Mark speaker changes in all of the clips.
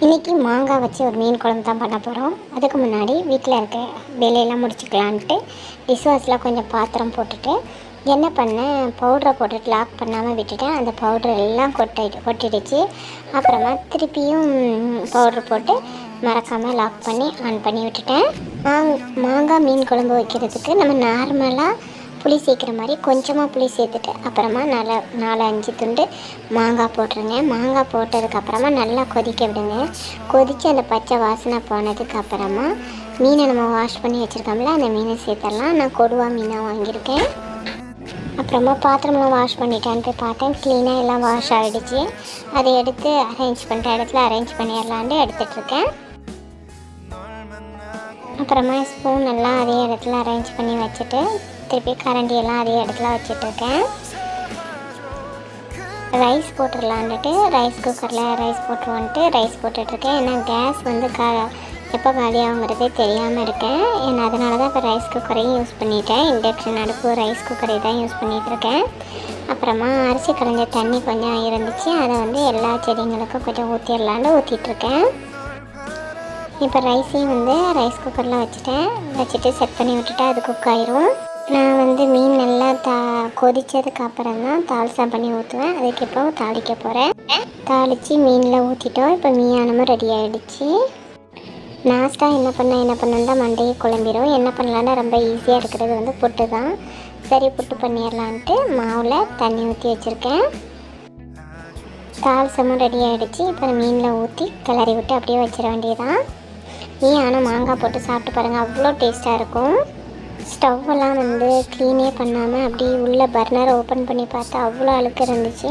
Speaker 1: இன்றைக்கி மாங்காய் வச்சு ஒரு மீன் குழம்பு தான் பண்ண போகிறோம். அதுக்கு முன்னாடி வீட்டில் இருக்க வேலையெல்லாம் முடிச்சுக்கலான்ட்டு டிஷ்வாஷில் கொஞ்சம் பாத்திரம் போட்டுட்டு என்ன பண்ணேன், பவுடரை போட்டுட்டு லாக் பண்ணாமல் விட்டுட்டேன். அந்த பவுடர் எல்லாம் கொட்டிடுச்சு. அப்புறமா திருப்பியும் பவுட்ரு போட்டு மறக்காமல் லாக் பண்ணி ஆன் பண்ணி விட்டுட்டேன். மாங்காய் மீன் குழம்பு வைக்கிறதுக்கு நம்ம நார்மலாக புளி சேர்க்குற மாதிரி கொஞ்சமாக புளி சேர்த்துட்டு அப்புறமா நல்லா 4-5 துண்டு மாங்காய் போட்டுருங்க. மாங்காய் போட்டதுக்கப்புறமா நல்லா கொதிக்க விடுங்க. கொதித்து அந்த பச்சை வாசனை போனதுக்கப்புறமா மீனை நம்ம வாஷ் பண்ணி வச்சுருக்கோம்ல, அந்த மீனை சேர்த்துடலாம். நான் கொடுவா மீனாக வாங்கியிருக்கேன். அப்புறமா பாத்திரமெல்லாம் வாஷ் பண்ணிட்டான்னு போய் பார்த்தேன். க்ளீனாக எல்லாம் வாஷ் ஆகிடுச்சு. அதை எடுத்து அரேஞ்ச் பண்ணுற இடத்துல அரேஞ்ச் பண்ணிடலான்ட்டு எடுத்துகிட்ருக்கேன். அப்புறமா ஸ்பூன் எல்லாம் அதே இடத்துல அரேஞ்ச் பண்ணி வச்சுட்டு திருப்பி கரண்டியெல்லாம் அதே இடத்துல வச்சிட்ருக்கேன். ரைஸ் போட்டுடலான்ட்டு ரைஸ் குக்கரில் ரைஸ் போட்டுருவோன்ட்டு ரைஸ் போட்டுட்ருக்கேன். ஏன்னா கேஸ் வந்து எப்போ காலியாகுங்கிறதே தெரியாமல் இருக்கேன். ஏன்னா அதனால தான் இப்போ ரைஸ் குக்கரையும் யூஸ் பண்ணிட்டேன். இண்டக்ஷன் அடுப்பு ரைஸ் குக்கரை தான் யூஸ் பண்ணிகிட்ருக்கேன். அப்புறமா அரிசி களைஞ்ச தண்ணி கொஞ்சம் இருந்துச்சு. அதை வந்து எல்லா செடிங்களுக்கும் கொஞ்சம் ஊற்றிடலான்னு ஊற்றிட்டுருக்கேன். இப்போ ரைஸையும் வந்து ரைஸ் குக்கரில் வச்சுட்டு செட் பண்ணி விட்டுட்டு அது குக் ஆயிரும். நான் வந்து மீன் நல்லா கொதித்ததுக்கு அப்புறம் தான் தால்சா பண்ணி ஊற்றுவேன். அதுக்கு இப்போ தாளிக்க போகிறேன். தாளித்து மீனில் ஊற்றிட்டோம். இப்போ மீயானமும் ரெடி ஆகிடுச்சு. லாஸ்ட்டாக என்ன பண்ணணும் தான் மண்டையை குழம்பிடும். என்ன பண்ணலான்னா ரொம்ப ஈஸியாக இருக்கிறது வந்து புட்டு தான். சரி, புட்டு பண்ணிடலான்ட்டு மாவில் தண்ணி ஊற்றி வச்சுருக்கேன். தால்சமும் ரெடி ஆகிடுச்சு. இப்போ மீனில் ஊற்றி கிளறி விட்டு அப்படியே வச்சிட வேண்டியதான். ஆனால் மாங்காய் போட்டு சாப்பிட்டு பாருங்கள், அவ்வளோ டேஸ்ட்டாக இருக்கும். ஸ்டவ்வெல்லாம் வந்து க்ளீனே பண்ணாமல் அப்படியே உள்ள பர்னரை ஓப்பன் பண்ணி பார்த்தா அவ்வளோ அழுக்கு இருந்துச்சு.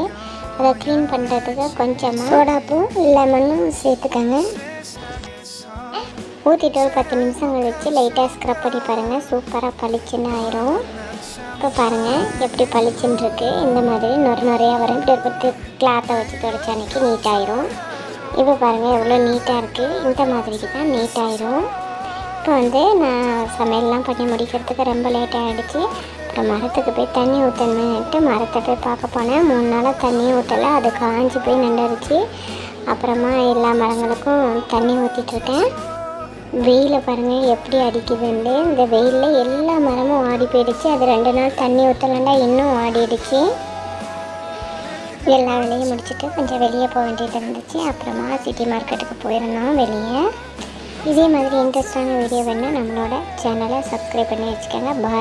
Speaker 1: அதை க்ளீன் பண்ணுறதுக்கு கொஞ்சமாக சோடாப்பும் லெமனும் சேர்த்துக்கங்க. ஊற்றிட்டு ஒரு 10 நிமிஷம் கழிச்சு லைட்டாக ஸ்க்ரப் பண்ணி பாருங்கள், சூப்பராக பளிச்சுன்னு ஆயிரும். இப்போ பாருங்கள் எப்படி பளிச்சுன்னு இருக்குது. இந்த மாதிரி நிறையா வரும். இப்படி ஒரு கிளாத்தை வச்சு துடைச்ச அன்றைக்கி நீட்டாகிடும். இப்போ பாருங்கள் எவ்வளோ நீட்டாக இருக்குது. இந்த மாதிரிக்கு தான் நீட்டாகிடும். இப்போ வந்து நான் சமையல்லாம் பண்ணி முடிக்கிறதுக்கு ரொம்ப லேட் ஆகிடுச்சு. அப்புறம் மரத்துக்கு போய் தண்ணி ஊற்றணுன்ட்டு மரத்தை போய் பார்க்க போனேன். 3 நாளாக தண்ணி ஊற்றலை, அது காஞ்சி போய் நின்றுடுச்சு. அப்புறமா எல்லா மரங்களுக்கும் தண்ணி ஊற்றிட்டுருக்கேன். வெயிலை பாருங்கள் எப்படி அடிக்குதுண்டு. இந்த வெயிலில் எல்லா மரமும் ஆடி போயிடுச்சு. அது 2 நாள் தண்ணி ஊற்றலாண்டா இன்னும் ஆடிடுச்சு. எல்லா வேலையும் முடிச்சுட்டு கொஞ்சம் வெளியே போக வேண்டியது இருந்துச்சு. அப்புறமா சிட்டி மார்க்கெட்டுக்கு போயிருந்தோம் வெளியே. இதே மாதிரி இன்ட்ரெஸ்டான வீடியோ வேணுன்னா நம்மளோட சேனலை சப்ஸ்கிரைப் பண்ணி வச்சுக்கோங்க. பாய்.